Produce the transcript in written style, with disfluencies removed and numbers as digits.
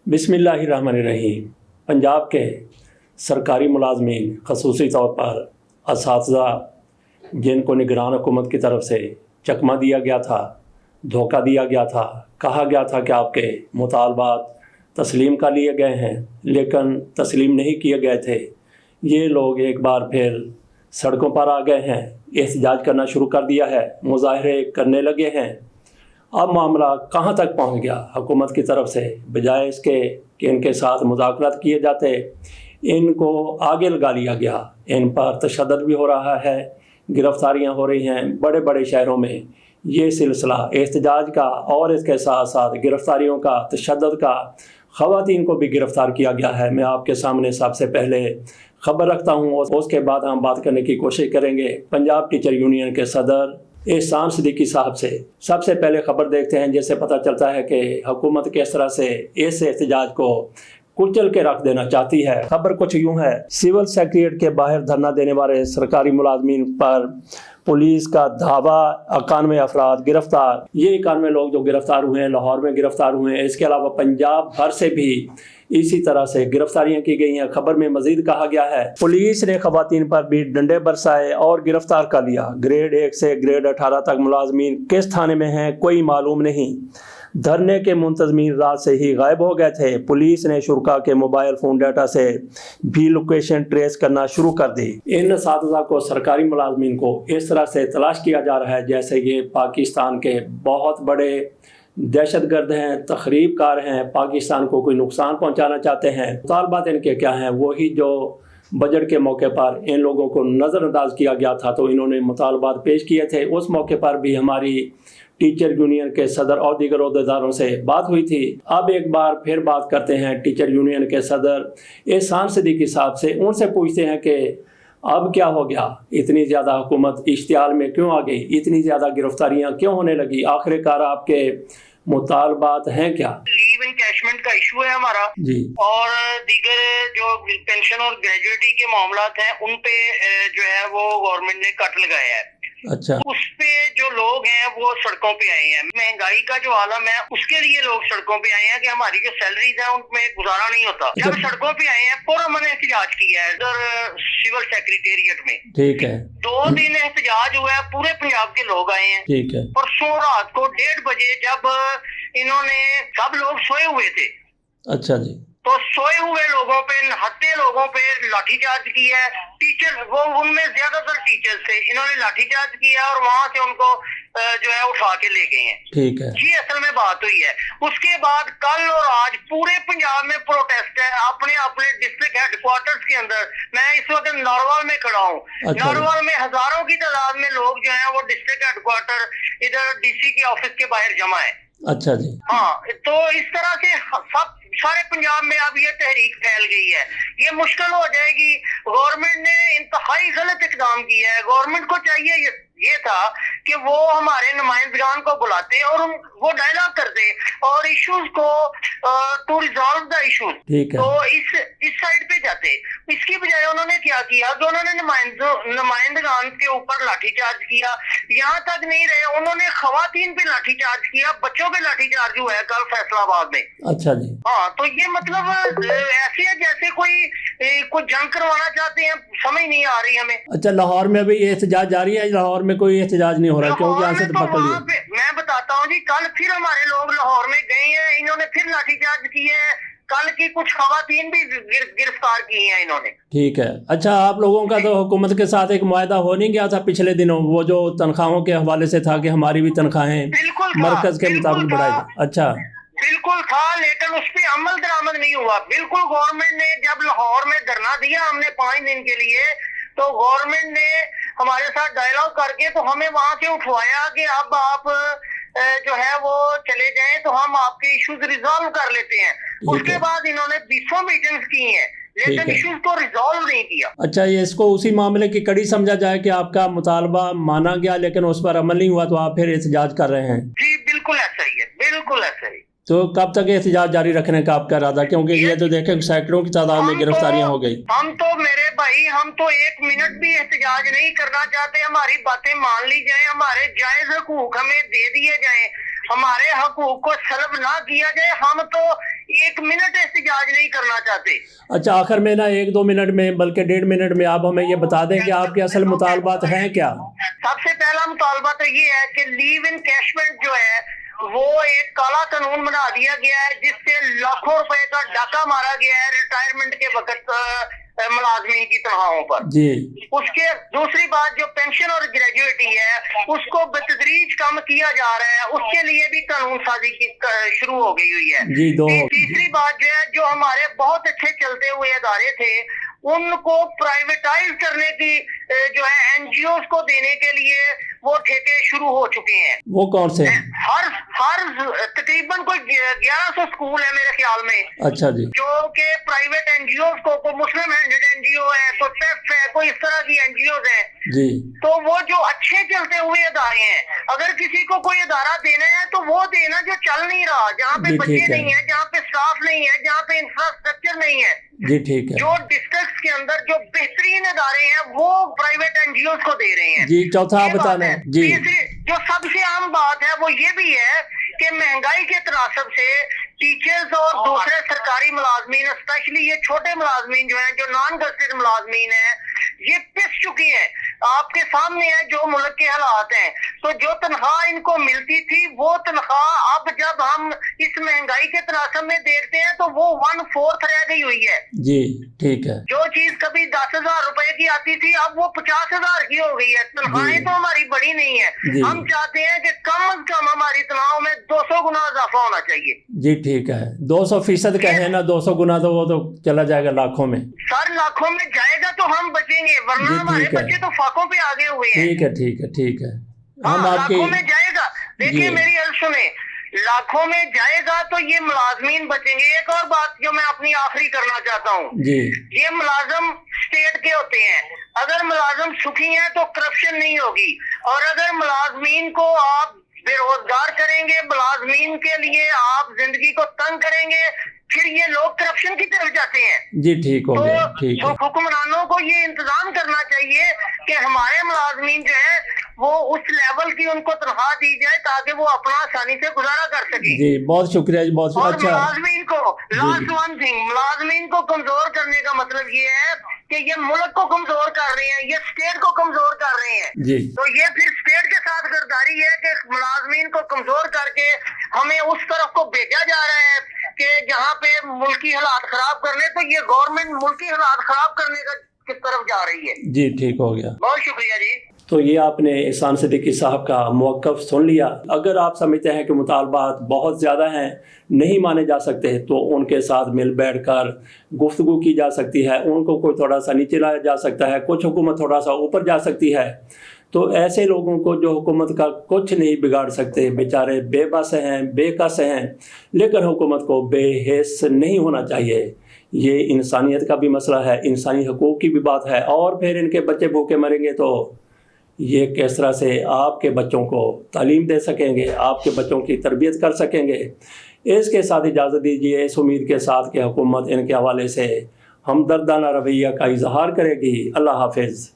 बिस्मिल्लाहिर्रहमानिर्रहीम। पंजाब के सरकारी मुलाजमीन ख़ुसूसी तौर पर असातिज़ा जिनको निगरान हुकूमत की तरफ से चकमा दिया गया था, धोखा दिया गया था, कहा गया था कि आपके मुतालबात तस्लीम कर लिए गए हैं, लेकिन तस्लीम नहीं किए गए थे। ये लोग एक बार फिर सड़कों पर आ गए हैं, एहतजाज करना शुरू कर दिया है, मुजाहरे करने लगे हैं। अब मामला कहाँ तक पहुँच गया? हुकूमत की तरफ से बजाय इसके कि इनके साथ मुज़ाकरात किए जाते, इनको आगे लगा लिया गया। इन पर तशद्दुद भी हो रहा है, गिरफ़्तारियाँ हो रही हैं बड़े बड़े शहरों में। ये सिलसिला एहतजाज का और इसके साथ साथ गिरफ़्तारियों का, तशद्दुद का, ख़वातीन को भी गिरफ़्तार किया गया है। मैं आपके सामने सबसे पहले ख़बर रखता हूँ और उसके बाद हम बात करने की कोशिश करेंगे पंजाब टीचर यूनियन के सदर एहसान सिद्दीकी साहब से। सबसे पहले ख़बर देखते हैं, जिससे पता चलता है कि हुकूमत किस तरह से इस एहतजाज को कुचल के रख देना चाहती है। खबर कुछ यूँ है, सिविल सेक्रेटेरिएट के बाहर धरना देने वाले सरकारी मुलाजमीन पर पुलिस का धावा, 91 अफराद गिरफ्तार। ये 91 लोग जो गिरफ्तार हुए हैं लाहौर में गिरफ्तार हुए हैं। इसके अलावा पंजाब भर से भी इसी तरह से गिरफ्तारियां की गई हैं। खबर में मजीद कहा गया है पुलिस ने खवातीन पर भी डंडे बरसाए और गिरफ्तार कर लिया। ग्रेड 1 से ग्रेड 18 तक मुलाजमीन किस थाने में हैं कोई मालूम नहीं। धरने के मुंतजमीन रात से ही गायब हो गए थे। पुलिस ने शुरका के मोबाइल फ़ोन डाटा से भी लोकेशन ट्रेस करना शुरू कर दी। इन असातिज़ा को, सरकारी मुलाजमीन को इस तरह से तलाश किया जा रहा है जैसे ये पाकिस्तान के बहुत बड़े दहशतगर्द हैं, तखरीबकार हैं, पाकिस्तान को कोई नुकसान पहुंचाना चाहते हैं। मुतालबात इनके क्या हैं? वही जो बजट के मौके पर इन लोगों को नज़रअंदाज किया गया था, तो इन्होंने मुतालबात पेश किए थे। उस मौके पर भी हमारी टीचर यूनियन के सदर और दीगर अहदेदारों से बात हुई थी। अब एक बार फिर बात करते हैं टीचर यूनियन के सदर एहसान सिद्दीकी साहब से। उनसे पूछते हैं कि अब क्या हो गया, इतनी ज़्यादा हुकूमत इश्तियाल में क्यों आ गई, इतनी ज़्यादा गिरफ्तारियां क्यों होने लगी, आखिरकार आपके मुतालबात हैं क्या? लीव एनकैशमेंट का इशू है हमारा जी, और दीगर जो पेंशन और ग्रेजुएटी के मामलात हैं उन पे जो है वो गवर्नमेंट ने कट लगाया है। अच्छा, उस पे जो लोग हैं वो सड़कों पे आए हैं। महंगाई का जो आलम है उसके लिए लोग सड़कों पे आए हैं कि हमारी जो सैलरीज है उनमें गुजारा नहीं होता। जब सड़कों पे आए हैं पूरा मैंने एहतजाज किया है इधर सिविल सेक्रेटेरिएट में। ठीक है, 2 दिन एहतजाज हुआ है, पूरे पंजाब के लोग आए हैं। ठीक है। परसों रात को 1:30 बजे जब इन्होंने, सब लोग सोए हुए थे, अच्छा जी, तो सोए हुए लोगों पे, नहाते लोगों पे लाठीचार्ज किया है। टीचर, वो उनमें ज्यादातर टीचर्स थे, इन्होंने लाठीचार्ज किया और वहां से उनको जो है उठा के ले गए हैं। ठीक है, ये असल में बात हुई है। उसके बाद कल और आज पूरे पंजाब में प्रोटेस्ट है, अपने अपने डिस्ट्रिक्ट हेडक्वार्टर्स के अंदर। मैं इस वक्त नारवाल में खड़ा हूँ। अच्छा। नारवाल में हजारों की तादाद में लोग जो है वो डिस्ट्रिक्ट हेडक्वार्टर इधर डीसी के ऑफिस के बाहर जमा है। अच्छा जी, हाँ, तो इस तरह से सब सारे पंजाब में अब ये तहरीक फैल गई है। ये मुश्किल हो जाएगी। गवर्नमेंट ने इंतहाई गलत इकदाम किया है। गवर्नमेंट को चाहिए ये था कि वो हमारे नुमाइंदगान को बुलाते और वो डायलॉग करते और इश्यूज को टू रिजॉल्व द इश्यूज, तो इस साइड पे जाते। इसकी बजाय उन्होंने क्या किया कि उन्होंने नुमाइंदगान के ऊपर लाठीचार्ज किया। यहाँ तक नहीं रहे, उन्होंने खवातीन पे लाठीचार्ज किया, बच्चों पे लाठीचार्ज हुआ है कल फैसलाबाद में। अच्छा जी, हाँ, तो ये मतलब ऐसे है जैसे कोई जंग करवाना चाहते हैं, समझ नहीं आ रही हमें। अच्छा, लाहौर में अभी एहतजाज जारी है? लाहौर में कोई एहतजाज नहीं हो रहा क्योंकि यहाँ से तो पकड़ लिया। मैं बताता हूँ जी, कल फिर हमारे लोग लाहौर में गए हैं, इन्होंने फिर लाठीचार्ज किए हैं। कल की कुछ खवातीन भी गिरफ्तार की हैं इन्होंने। ठीक है। अच्छा, आप लोगों का तो हुकूमत के साथ एक मुआहदा हो नहीं गया था पिछले दिनों, वो जो तनख्वाहों के हवाले से था कि हमारी भी तनख्वाहें मरकज के मुताबिक बढ़ाई? अच्छा, बिल्कुल था, लेकिन उस पर अमल दरामद नहीं हुआ। बिल्कुल गवर्नमेंट ने जब लाहौर में धरना दिया हमने 5 दिन के लिए, तो गवर्नमेंट ने हमारे साथ डायलॉग करके तो हमें वहां से उठवाया कि अब आप जो है वो चले जाएं तो हम आपके इश्यूज रिजॉल्व कर लेते हैं। उसके बाद इन्होंने 20 मीटिंग्स की हैं लेकिन इश्यूज को रिजॉल्व नहीं किया। अच्छा, ये इसको उसी मामले की कड़ी समझा जाए कि आपका मुतालबा माना गया लेकिन उस पर अमल नहीं हुआ, तो आप फिर एहतजाज कर रहे हैं? जी बिल्कुल ऐसा ही है, बिल्कुल ऐसा ही। तो कब तक एहतजाज जारी रखने का आपका इरादा? क्योंकि ये तो देखें सैकड़ों की तादाद में गिरफ्तारियां हो गई। हम तो मेरे भाई, हम तो 1 मिनट भी एहतजाज नहीं करना चाहते। हमारी बातें मान ली जाए, हमारे जायज हकूक हमें दे दिए जाए, हमारे हकूक को सल्ब ना किया जाए। हम तो 1 मिनट एहतजाज नहीं करना चाहते। अच्छा, आखिर में ना 1-2 मिनट में बल्कि 1.5 मिनट में आप हमें ये बता दें कि आपके असल मुतालबात हैं क्या? सबसे पहला मुतालबा तो ये है कि लीव इनकैशमेंट जो है वो एक काला कानून बना दिया गया है, जिससे लाखों रुपए का डाका मारा गया है रिटायरमेंट के वक्त मुलाजमीन की तनख्वाहों पर जी। उसके दूसरी बात, जो पेंशन और ग्रेजुएटी है उसको बतदरीज कम किया जा रहा है, उसके लिए भी कानून साजी की शुरू हो गई हुई है जी। तीसरी बात जो है, जो हमारे बहुत अच्छे चलते हुए इदारे थे उनको प्राइवेटाइज करने की जो है एनजीओ को देने के लिए वो ठेके शुरू हो चुके हैं। वो कौन से? हर तकरीबन कोई 1100 स्कूल है मेरे ख्याल में। अच्छा जी। जो कि प्राइवेट एनजीओ को मुस्लिम हैंडेड एनजीओ है, कोई पेफ है, कोई इस तरह की एनजीओ है जी। तो वो जो अच्छे चलते हुए इदारे हैं, अगर किसी को कोई इदारा देना है तो वो देना जो चल नहीं रहा, जहाँ पे बच्चे नहीं है, जहाँ पे स्टाफ नहीं है, जहाँ पे इंफ्रास्ट्रक्चर नहीं है जी। ठीक है। जो डिस्ट्रिक्ट के अंदर जो बेहतरीन इदारे हैं वो प्राइवेट एनजीओ को दे रहे हैं जी। चौथा आप बताना जी। तीसरी जो सबसे आम बात है वो ये भी है कि महंगाई के तनासब से टीचर्स और दूसरे सरकारी मुलाजमीन, स्पेशली ये छोटे मुलाजमीन जो हैं, जो नॉन गस्टेड मुलाजमीन हैं, ये पिस चुकी हैं। आपके सामने है जो मुल्क के हालात हैं। तो जो तनख्वाह इनको मिलती थी वो तनख्वाह अब जब हम इस महंगाई के तनासब में देखते हैं तो वो 1/4 रह गई हुई है जी। ठीक है। जो चीज कभी 10,000 रुपए की आती थी अब वो 50,000 की हो गई है। तनख्वाहें तो हमारी बड़ी नहीं है, हम चाहते हैं कि कम से कम हमारी तनख्वाह में 200 गुना इजाफा होना चाहिए जी। ठीक है। 200% का है ना, 200 गुना तो वो तो चला जाएगा लाखों में। सर लाखों में जाएगा तो हम बचेंगे, वरना हमारे बच्चे तो फाकों पे आगे हुए हैं। ठीक है। ठीक है। ठीक है। हम लाखों में जाएगा, देखिए मेरी अर्ज सुने, लाखों में जाएगा तो ये मुलाजमीन बचेंगे। एक और बात जो मैं अपनी आखिरी करना चाहता हूँ जी। ये मुलाजम स्टेट के होते हैं, अगर मुलाजम सुखी हैं तो करप्शन नहीं होगी, और अगर मुलाजमीन को आप बेरोजगार करेंगे, मुलाजमीन के लिए आप जिंदगी को तंग करेंगे, फिर ये लोग करप्शन की तरफ जाते हैं जी। ठीक हो गया। ठीक है। हुक्मरानों को ये इंतजाम करना चाहिए कि हमारे मुलाजमीन जो है वो उस लेवल की उनको तनख्वाह दी जाए ताकि वो अपना आसानी से गुजारा कर सके जी। बहुत शुक्रिया जी। बहुत और अच्छा। मुलाजमीन को लास्ट वन थिंग, मुलाजमीन को कमजोर करने का मतलब ये है कि ये मुल्क को कमजोर कर रहे हैं, ये स्टेट को कमजोर कर रहे हैं जी। तो ये फिर स्टेट के साथ गद्दारी है कि मुलाजमीन को कमजोर करके हमें उस तरफ को भेजा जा रहा है कि जहाँ पे मुल्की हालात खराब करने, तो ये गवर्नमेंट मुल्की हालात खराब करने का किस तरफ जा रही है जी। ठीक हो गया। बहुत शुक्रिया जी। तो ये आपने एहसान सिद्दीकी साहब का मौक़िफ़ सुन लिया। अगर आप समझते हैं कि मुतालबात बहुत ज़्यादा हैं, नहीं माने जा सकते, तो उनके साथ मिल बैठ कर गुफ्तगू की जा सकती है, उनको कोई थोड़ा सा नीचे लाया जा सकता है, कुछ हुकूमत थोड़ा सा ऊपर जा सकती है। तो ऐसे लोगों को जो हुकूमत का कुछ नहीं बिगाड़ सकते, बेचारे बेबस हैं, बेकस हैं, लेकिन हुकूमत को बेहिस नहीं होना चाहिए। ये इंसानियत का भी मसला है, इंसानी हकूक़ की भी बात है। और फिर इनके बच्चे भूखे मरेंगे तो ये किस तरह से आपके बच्चों को तालीम दे सकेंगे, आपके बच्चों की तरबियत कर सकेंगे। इसके साथ इजाज़त दीजिए इस उम्मीद के साथ कि हुकूमत इनके हवाले से हमदर्दाना रवैया का इजहार करेगी। अल्लाह हाफिज़।